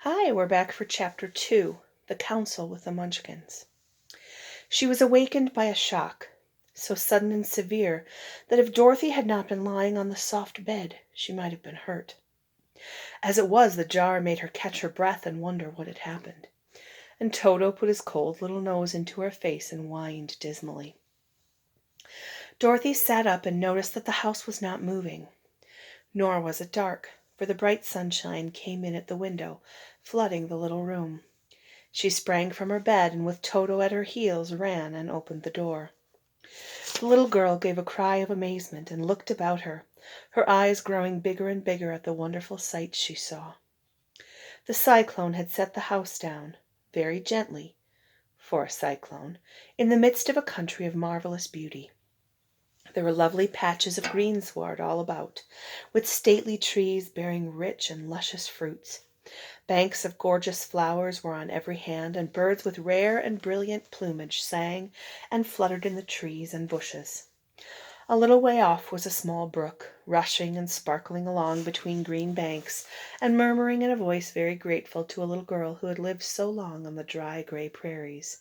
Hi, we're back for Chapter 2, The Council with the Munchkins. She was awakened by a shock, so sudden and severe that if Dorothy had not been lying on the soft bed, she might have been hurt. As it was, the jar made her catch her breath and wonder what had happened, and Toto put his cold little nose into her face and whined dismally. Dorothy sat up and noticed that the house was not moving, nor was it dark, for the bright sunshine came in at the window, flooding the little room. She sprang from her bed and with Toto at her heels ran and opened the door. The little girl gave a cry of amazement and looked about her, her eyes growing bigger and bigger at the wonderful sights she saw. The cyclone had set the house down, very gently, for a cyclone, in the midst of a country of marvelous beauty. There were lovely patches of greensward all about, with stately trees bearing rich and luscious fruits. Banks of gorgeous flowers were on every hand, and birds with rare and brilliant plumage sang and fluttered in the trees and bushes. A little way off was a small brook, rushing and sparkling along between green banks, and murmuring in a voice very grateful to a little girl who had lived so long on the dry, gray prairies.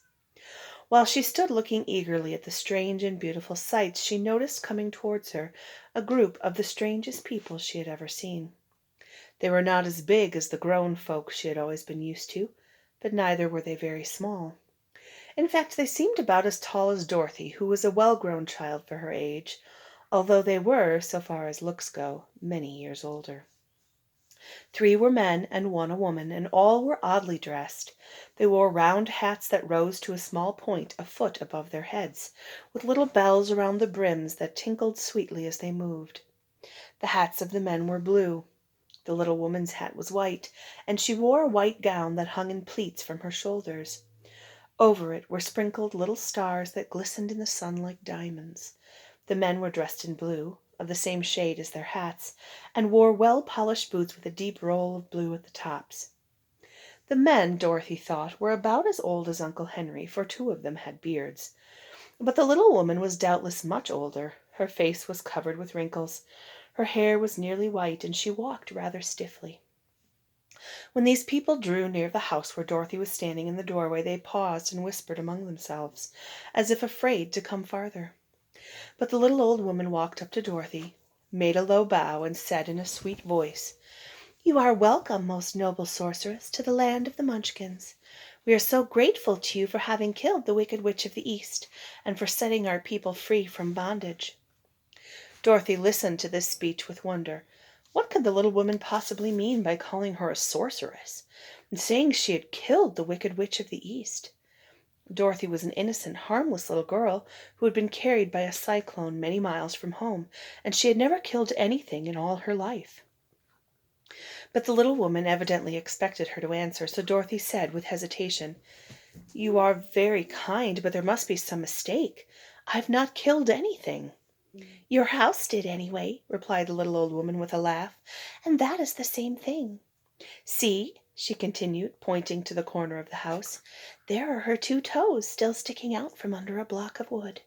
While she stood looking eagerly at the strange and beautiful sights, she noticed coming towards her a group of the strangest people she had ever seen. They were not as big as the grown folk she had always been used to, but neither were they very small. In fact, they seemed about as tall as Dorothy, who was a well-grown child for her age, although they were, so far as looks go, many years older. 3 were men and 1 a woman, and all were oddly dressed. They wore round hats that rose to a small point a foot above their heads, with little bells around the brims that tinkled sweetly as they moved. The hats of the men were blue. The little woman's hat was white, and she wore a white gown that hung in pleats from her shoulders. Over it were sprinkled little stars that glistened in the sun like diamonds. The men were dressed in blue, of the same shade as their hats, and wore well-polished boots with a deep roll of blue at the tops. The men, Dorothy thought, were about as old as Uncle Henry, for 2 of them had beards. But the little woman was doubtless much older. Her face was covered with wrinkles. Her hair was nearly white, and she walked rather stiffly. When these people drew near the house where Dorothy was standing in the doorway, they paused and whispered among themselves, as if afraid to come farther. But the little old woman walked up to Dorothy, made a low bow, and said in a sweet voice, "You are welcome, most noble sorceress, to the land of the Munchkins. We are so grateful to you for having killed the Wicked Witch of the East, and for setting our people free from bondage." Dorothy listened to this speech with wonder. What could the little woman possibly mean by calling her a sorceress, and saying she had killed the Wicked Witch of the East? Dorothy was an innocent, harmless little girl who had been carried by a cyclone many miles from home, and she had never killed anything in all her life. But the little woman evidently expected her to answer, so Dorothy said with hesitation, "You are very kind, but there must be some mistake. I've not killed anything." "Your house did, anyway," replied the little old woman with a laugh, "and that is the same thing. See," she continued, pointing to the corner of the house, "there are her 2 toes still sticking out from under a block of wood."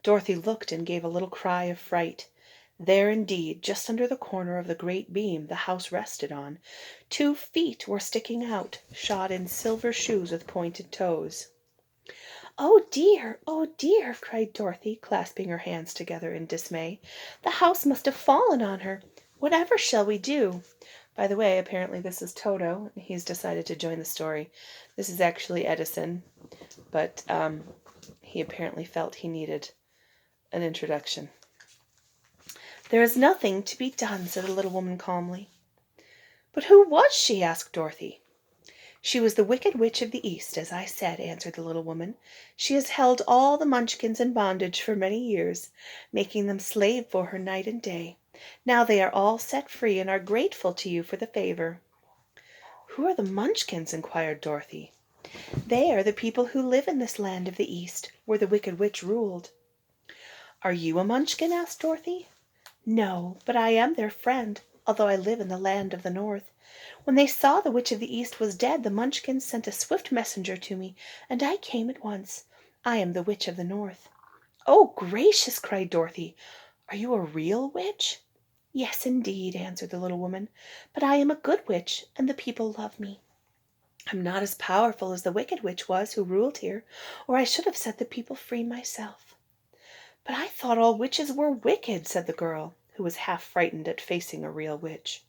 Dorothy looked and gave a little cry of fright. There indeed, just under the corner of the great beam the house rested on, 2 feet were sticking out, shod in silver shoes with pointed toes. "Oh dear!" cried Dorothy, clasping her hands together in dismay. "The house must have fallen on her. Whatever shall we do?" By the way, apparently this is Toto. He's decided to join the story. This is actually Edison, but he apparently felt he needed an introduction. "There is nothing to be done," said the little woman calmly. "But who was she?" asked Dorothy. "She was the Wicked Witch of the East, as I said," answered the little woman. "She has held all the Munchkins in bondage for many years, making them slave for her night and day. Now they are all set free and are grateful to you for the favor." "Who are the Munchkins?" inquired Dorothy. "They are the people who live in this land of the East, where the Wicked Witch ruled." "Are you a Munchkin?" asked Dorothy. "No, but I am their friend, although I live in the land of the North. When they saw the Witch of the East was dead, the Munchkins sent a swift messenger to me, and I came at once. I am the Witch of the North." "Oh, gracious!" cried Dorothy. "Are you a real witch?" "Yes, indeed," answered the little woman. "But I am a good witch, and the people love me. I'm not as powerful as the wicked witch was who ruled here, or I should have set the people free myself." "But I thought all witches were wicked," said the girl, who was half frightened at facing a real witch.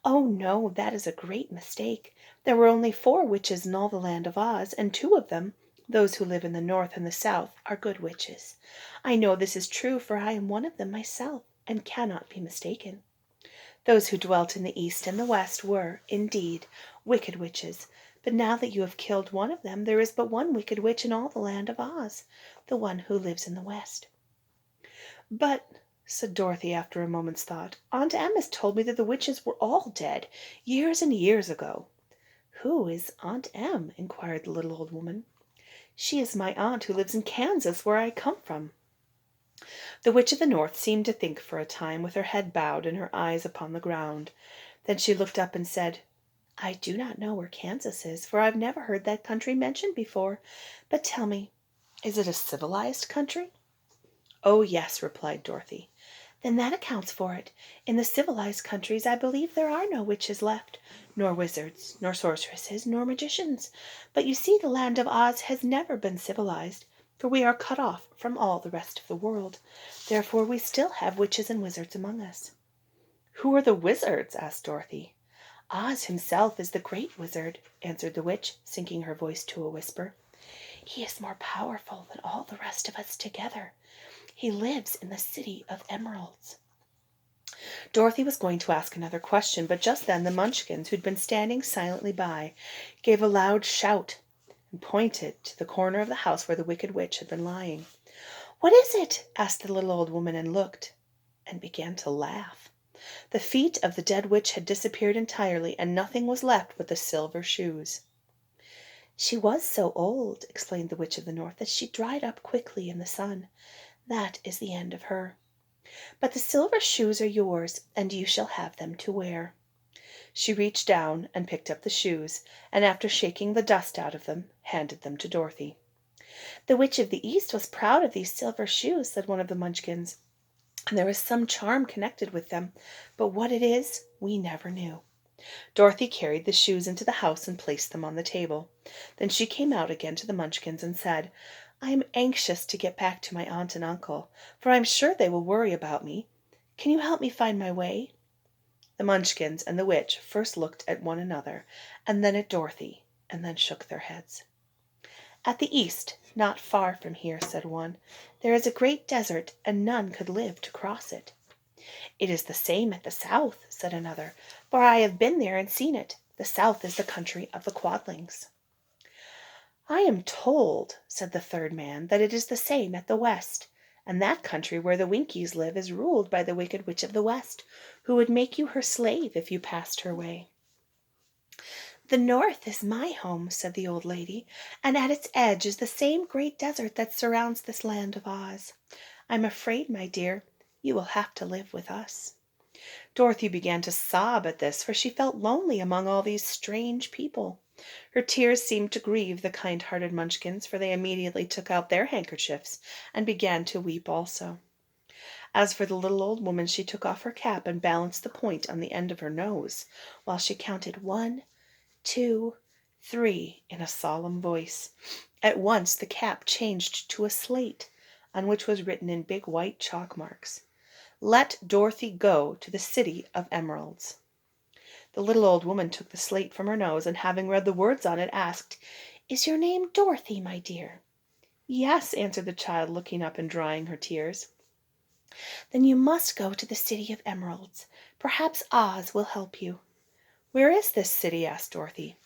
"Oh, no, that is a great mistake. There were only 4 witches in all the land of Oz, and 2 of them, those who live in the north and the south, are good witches. I know this is true, for I am one of them myself, and cannot be mistaken. Those who dwelt in the east and the west were, indeed, wicked witches, but now that you have killed one of them, there is but one wicked witch in all the land of Oz, the one who lives in the west." "But," said Dorothy after a moment's thought, "Aunt Em has told me that the witches were all dead, years and years ago." "Who is Aunt Em?" inquired the little old woman. "She is my aunt who lives in Kansas, where I come from." The Witch of the North seemed to think for a time, with her head bowed and her eyes upon the ground. Then she looked up and said, "I do not know where Kansas is, for I've never heard that country mentioned before. But tell me, is it a civilized country?" "Oh, yes," replied Dorothy. "Then that accounts for it. In the civilized countries I believe there are no witches left, nor wizards, nor sorceresses, nor magicians. But you see the land of Oz has never been civilized, for we are cut off from all the rest of the world. Therefore we still have witches and wizards among us." "Who are the wizards?" asked Dorothy. "Oz himself is the great wizard," answered the witch, sinking her voice to a whisper. "He is more powerful than all the rest of us together. He lives in the City of Emeralds." Dorothy was going to ask another question, but just then the Munchkins, who'd been standing silently by, gave a loud shout and pointed to the corner of the house where the wicked witch had been lying. "What is it?" asked the little old woman, and looked, and began to laugh. The feet of the dead witch had disappeared entirely, and nothing was left but the silver shoes. "She was so old," explained the Witch of the North, "that she dried up quickly in the sun. That is the end of her. But the silver shoes are yours, and you shall have them to wear." She reached down and picked up the shoes, and after shaking the dust out of them, handed them to Dorothy. "The Witch of the East was proud of these silver shoes," said one of the Munchkins, "and there is some charm connected with them, but what it is, we never knew." Dorothy carried the shoes into the house and placed them on the table. Then she came out again to the Munchkins and said, "I am anxious to get back to my aunt and uncle, for I am sure they will worry about me. Can you help me find my way?" The Munchkins and the witch first looked at one another, and then at Dorothy, and then shook their heads. "At the east, not far from here," said one, "there is a great desert, and none could live to cross it." "It is the same at the south," said another, "for I have been there and seen it. The south is the country of the Quadlings." "I am told," said the third man, "that it is the same at the west, and that country where the Winkies live is ruled by the wicked witch of the west, who would make you her slave if you passed her way." "The north is my home," said the old lady, "and at its edge is the same great desert that surrounds this land of Oz. I'm afraid, my dear, you will have to live with us." Dorothy began to sob at this, for she felt lonely among all these strange people. Her tears seemed to grieve the kind-hearted Munchkins, for they immediately took out their handkerchiefs and began to weep also. As for the little old woman, she took off her cap and balanced the point on the end of her nose, while she counted 1, 2, 3 in a solemn voice. At once the cap changed to a slate, on which was written in big white chalk marks, "Let Dorothy go to the City of Emeralds." The little old woman took the slate from her nose, and having read the words on it, asked, "Is your name Dorothy, my dear?" "Yes," answered the child, looking up and drying her tears. "Then you must go to the City of Emeralds. Perhaps Oz will help you." "Where is this city?" asked Dorothy.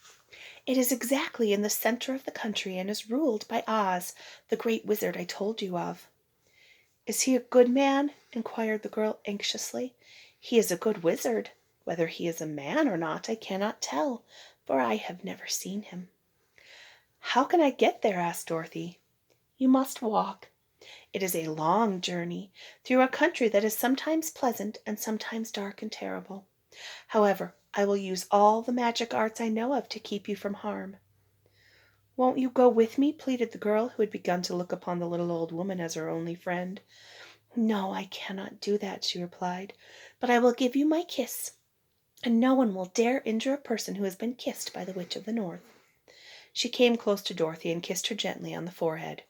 "It is exactly in the center of the country, and is ruled by Oz, the great wizard I told you of." "Is he a good man?" inquired the girl anxiously. "He is a good wizard. Whether he is a man or not I cannot tell, for I have never seen him." "How can I get there?" asked Dorothy. "You must walk. It is a long journey, through a country that is sometimes pleasant and sometimes dark and terrible. However, I will use all the magic arts I know of to keep you from harm." "Won't you go with me?" pleaded the girl, who had begun to look upon the little old woman as her only friend. "No, I cannot do that," she replied, "but I will give you my kiss, and no one will dare injure a person who has been kissed by the Witch of the North." She came close to Dorothy and kissed her gently on the forehead.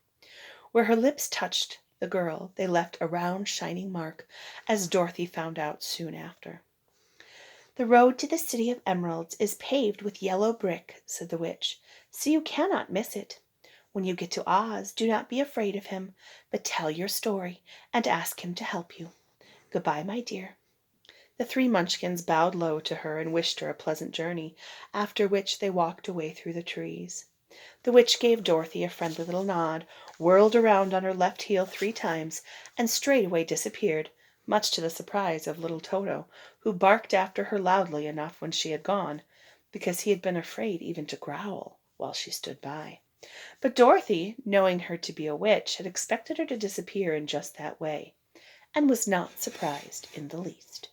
Where her lips touched the girl, they left a round, shining mark, as Dorothy found out soon after. "The road to the City of Emeralds is paved with yellow brick," said the witch, "so you cannot miss it. When you get to Oz, do not be afraid of him, but tell your story and ask him to help you. Goodbye, my dear." The three Munchkins bowed low to her and wished her a pleasant journey, after which they walked away through the trees. The witch gave Dorothy a friendly little nod, whirled around on her left heel 3 times, and straightway disappeared, much to the surprise of little Toto, who barked after her loudly enough when she had gone, because he had been afraid even to growl while she stood by. But Dorothy, knowing her to be a witch, had expected her to disappear in just that way, and was not surprised in the least.